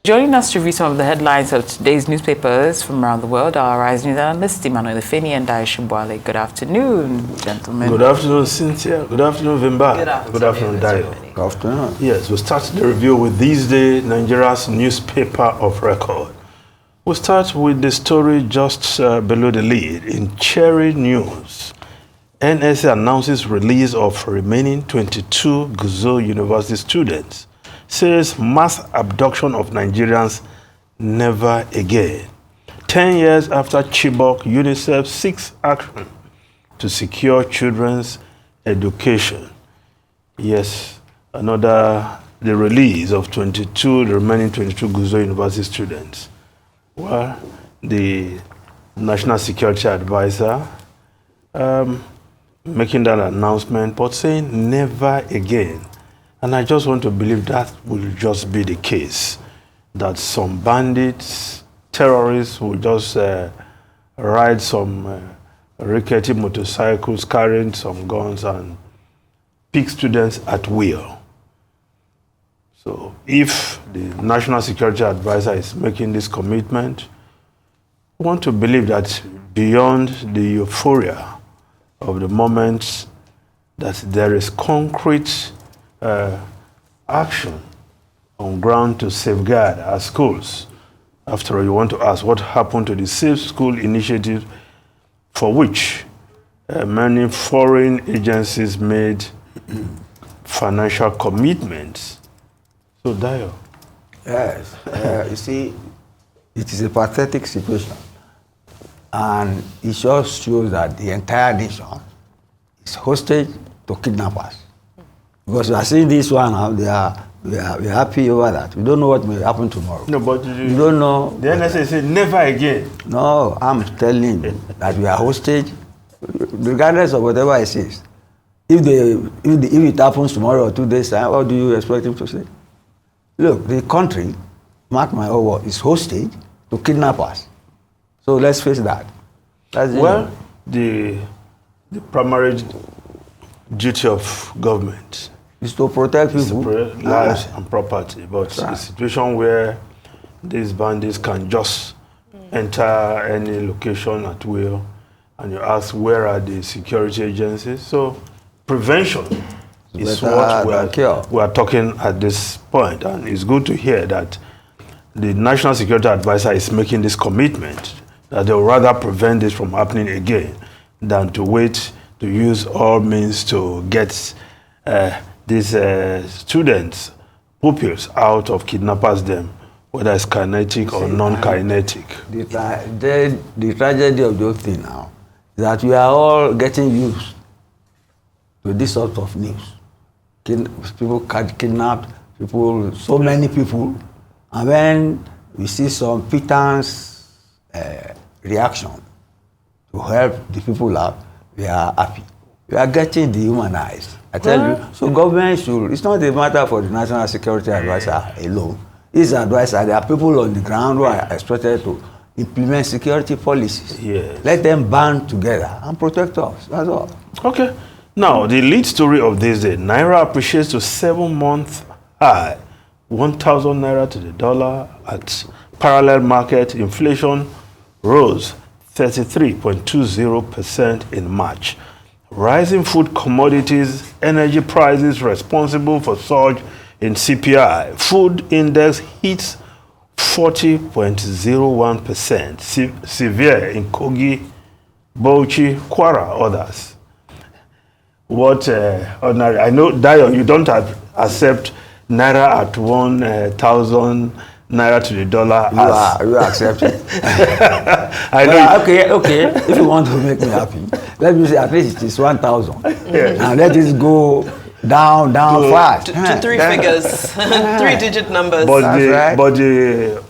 Joining us to review some of the headlines of today's newspapers from around the world are Rise News analysts Emmanuel Ifeni and Daisha Bwale. Good afternoon, gentlemen. Good afternoon, Cynthia. Good afternoon, Vimba. Good afternoon, Dayo. Good afternoon. Yes, we'll start the review with this day, Nigeria's newspaper of record. We'll start with the story just below the lead. In Cherry News, NSA announces release of remaining 22 Guzo University students. Says mass abduction of Nigerians never again. 10 years after Chibok, UNICEF seeks action to secure children's education. Yes, the release of the remaining 22 Guzo University students. Well, the National Security Advisor making that announcement, but saying never again. And I just want to believe that will just be the case, that some bandits, terrorists will just ride some rickety motorcycles carrying some guns and pick students at will. So if the National Security Advisor is making this commitment, we want to believe that beyond the euphoria of the moment, that there is concrete action on ground to safeguard our schools. After all, you want to ask what happened to the Safe School Initiative, for which many foreign agencies made financial commitments. So, Dayo. Yes, you see, it is a pathetic situation. And it just shows that the entire nation is hostage to kidnappers. Because we are seeing this one now, we are happy over that. We don't know what may happen tomorrow. No, but you don't know. The NSA said never again. No, I'm telling you that we are hostage, regardless of whatever it is. If it happens tomorrow or 2 days time, what do you expect him to say? Look, the country, mark my own word, is hostage to kidnappers. So let's face that. The primary duty of government is to protect people, lives and property, but the situation where these bandits can just enter any location at will, and you ask where are the security agencies. So prevention is what we are talking at this point, and it's good to hear that the National Security Advisor is making this commitment that they'll rather prevent this from happening again than to wait to use all means to get these students, pupils, out of kidnappers them, whether it's kinetic or non-kinetic. The tragedy of the whole thing now is that we are all getting used to this sort of news. People kidnapped, so many people, and when we see some pittance reaction to help the people out, we are happy. We are getting dehumanized. I tell you. So government should, it's not a matter for the National Security Advisor alone. It's advisor. There are people on the ground who are expected to implement security policies. Yes. Let them band together and protect us. That's all. Okay. Now, the lead story of this day, Naira appreciates to 7-month high, 1,000 Naira to the dollar at parallel market. Inflation rose 33.20% in March. Rising food commodities, energy prices responsible for surge in CPI. Food index hits 40.01%. Severe in Kogi, Bauchi, Kwara, others. What ordinary? I know, Dayo, you don't accept Naira at 1,000 Naira to the dollar. You accept it. I know. Okay. If you want to make me happy, let me say at least it is 1,000. Yes. And let it go down fast. To 3 figures, 3-digit numbers. But the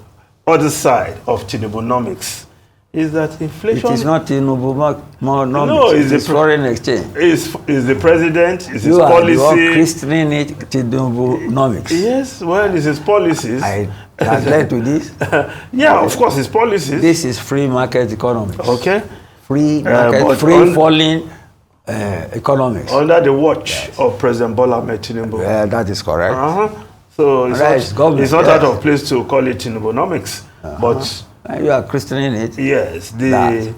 other side of Tinubunomics is that inflation. It is not Tinubunomics. No, it's foreign exchange. Is the president, is his policy. You are christening it Tinubunomics. Yes, well, it's his policies. I has led to this. Yeah, of course, his policies. This is free market economics. Okay. Free market, free falling economics. Under the watch of President Bola Ahmed Tinubu. That is correct. So it's Right, government, it's not yes. out of place to call it Tinubonomics. But And you are christening it. yes, the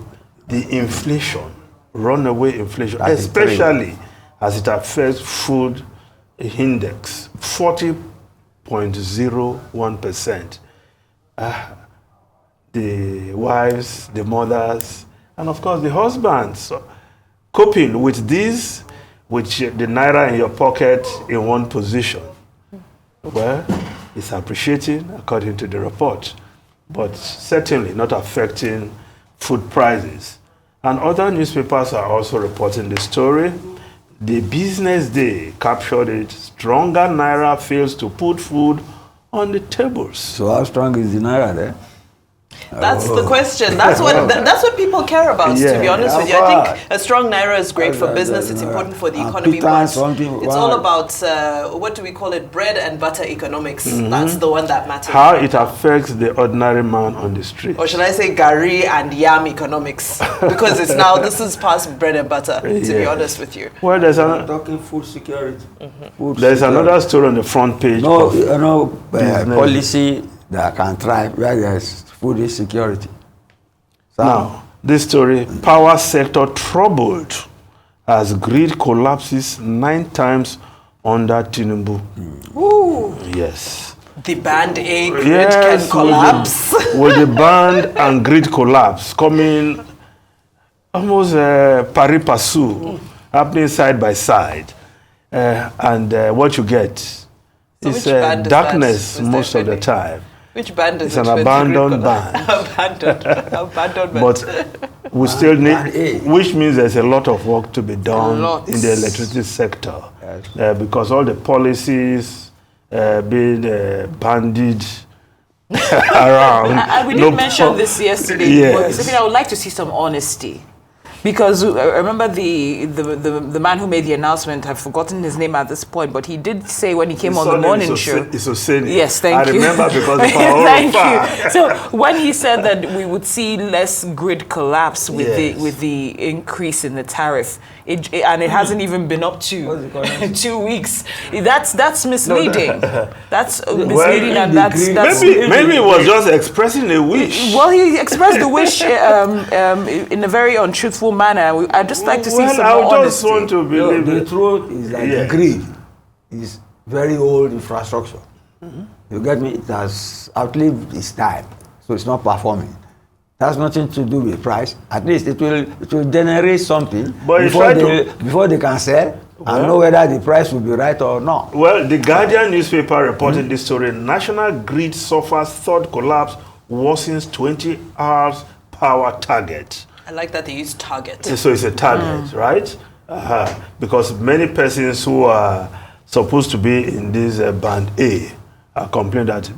inflation, runaway inflation, 33. especially as it affects food index, 40.01%. The wives, the mothers, and of course the husbands coping with this, with the naira in your pocket in one position. Well, it's appreciating according to the report, but certainly not affecting food prices. And other newspapers are also reporting the story. The Business Day captured it. Stronger naira fails to put food on the tables. So how strong is the naira there? That's the question. That's what people care about, to be honest with you. I think a strong naira is great for business. It's important for the economy. But it's all about, what do we call it, bread and butter economics. That's the one that matters. How it affects the ordinary man on the street. Or should I say gari and yam economics? Because it's now, this is past bread and butter, to be honest with you. Well, there's talking food security. there's another story on the front page. No, of policy that can thrive where there's food insecurity. So, Now, this story, power sector troubled as grid collapses 9 times under Tinubu. Ooh. Yes. The band-aid grid Yes, can collapse. With the band and grid collapse coming almost pari passu, happening side by side. And what you get is which band is darkness that? most of the time. Which band is It's it? an with the grid abandoned collapse? band. Abandonment. But we still Band A. need, which means there's a lot of work to be done Lots. in the electricity sector. Yes. Because all the policies being bandied around. We did mention this yesterday. Yes. I would like to see some honesty. Because I remember the man who made the announcement, I've forgotten his name at this point, but he did say when he came on the morning show. Yes, thank you. I remember because of thank you. So when he said that we would see less grid collapse with Yes. the increase in the tariff, and it hasn't even been up to 2 weeks. That's misleading. That's misleading, and that's Maybe he was just expressing a wish. well, he expressed the wish in a very untruthful manner. I'd just like to see some more I just honesty. want to believe the it. truth is that Yes. the grid is very old infrastructure. You get me? It has outlived its time, so it's not performing. That's nothing to do with price. At least it will generate something But before they can sell and know whether the price will be right or not. Well, the Guardian newspaper reported this story. National grid suffers third collapse, worsens 20 hours power target. I like that they use target. So it's a target, right? Because many persons who are supposed to be in this band A are complaining that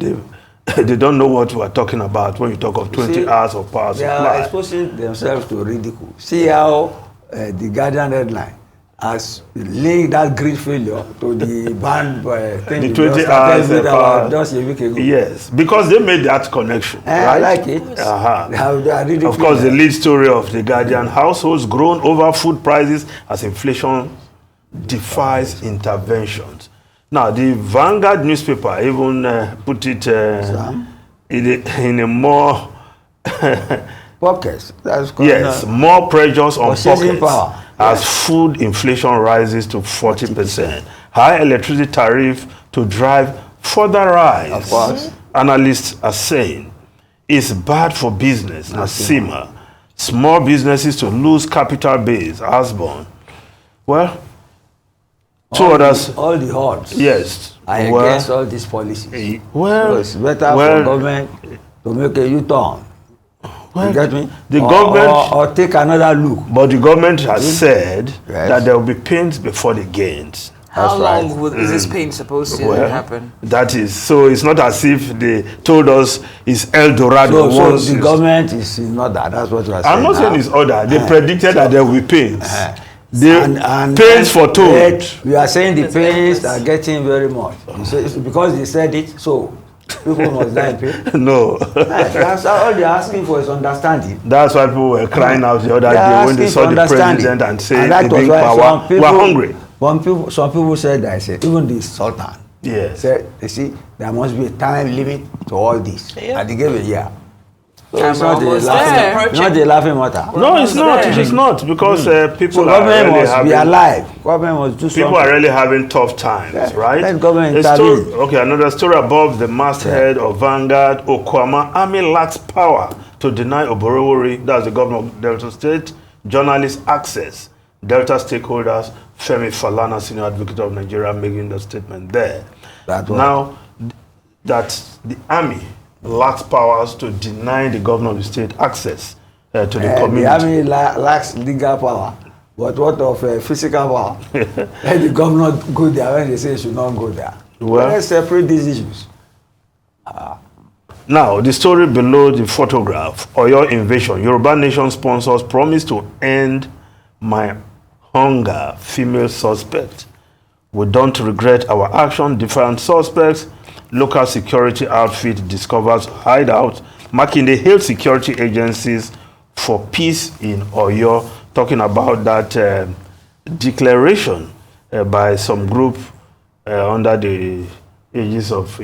they don't know what we are talking about when you talk of 20 hours of power They are supply. exposing themselves to ridicule. See how the Guardian headline has linked that grid failure to the band thing. The 20 hours power. Just a week ago. Yes, because they made that connection, right? I like it. They are ridiculous. Of course, the lead story of the Guardian: households groan over food prices as inflation defies interventions. Now, the Vanguard newspaper even put it in a more Pockets. That's yes, more pressures on purchasing pockets power. as food inflation rises to 40%. High electricity tariff to drive further rise. Of course. Analysts are saying it's bad for business. Nasima. Small businesses to lose capital base. Asborn. Well, All the odds. Yes. are against all these policies. Well, so it's better for government to make a U-turn. Well, you get me? The government or take another look. But the government has said that there will be pains before the gains. How long is this pain supposed to happen? That is, so it's not as if they told us it's El Dorado. So the government is not that. That's what you are saying. I'm not saying it's order. They predicted that there will be pains. And pains foretold. We are saying the pains are getting very much. So it's because they said it, so people must die in pain. No. That's all they're asking for is understanding. That's why people were crying out the other day when they saw the president and said the big power. We're hungry. Some people said that, I said, even the Sultan, Yes. Said, you see, there must be a time limit to all this. Yeah. And they gave a year. So Time it's not almost it's not a laughing matter. No, it's not. It is not, because people So are government really must having, be alive. Government must do something. people are really having tough times, Yeah. right? Let government A story, intervene. okay, another story above the masthead of Vanguard. Okwama Army lacks power to deny Oborowori, that's the governor of Delta State, journalists access. Delta stakeholders, Femi Falana, senior advocate of Nigeria, making the statement there. Now, that the army lacks powers to deny the governor of the state access to the community. The army lacks legal power. But what of physical power? Let the governor go there when they say he should not go there. Well, let's separate these issues. Now, the story below the photograph, Oyo invasion. Yoruba Nation sponsors promise to end my hunger, female suspect. We don't regret our action, different suspects. Local security outfit discovers hideout. Makinde hailed security agencies for peace in Oyo, talking about that declaration by some group under the aegis of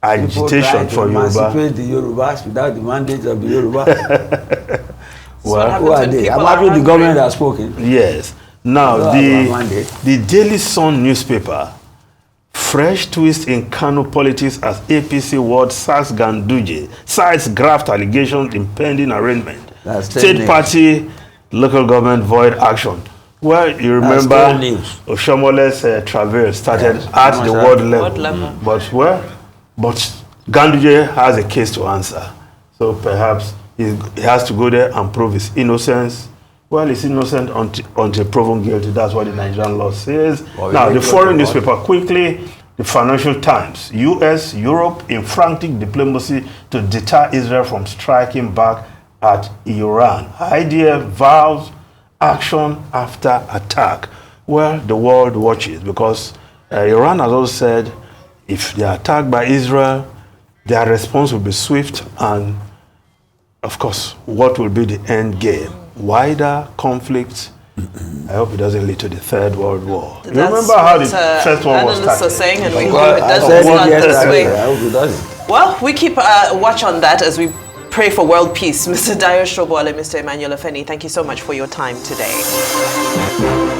agitation for Yoruba. Emancipate the Yorubas without the mandate of the Yoruba. Well, who are they? I'm after the government has spoken. Yes. Now, the Daily Sun newspaper, fresh twist in Kano politics as APC ward sacks Ganduje, cites graft allegations in pending arraignment. State party, local government void action. Well, you remember Oshomole's travail started at the ward level. But Ganduje has a case to answer. So perhaps he has to go there and prove his innocence. Well, he's innocent until proven guilty. That's what the Nigerian law says. Now, the foreign newspaper, quickly, the Financial Times. U.S., Europe in frantic diplomacy to deter Israel from striking back at Iran. Idea vows action after attack. Well, the world watches, because Iran has also said if they are attacked by Israel, their response will be swift, and of course, what will be the end game? Wider conflict. I hope it doesn't lead to the Third World War. You remember how the First World War started? Saying, and we hope it doesn't start this way. I hope it doesn't. Well, we keep watch on that as we pray for world peace. Mr. Dayo Shobole, Mr. Emmanuel Afeni, thank you so much for your time today.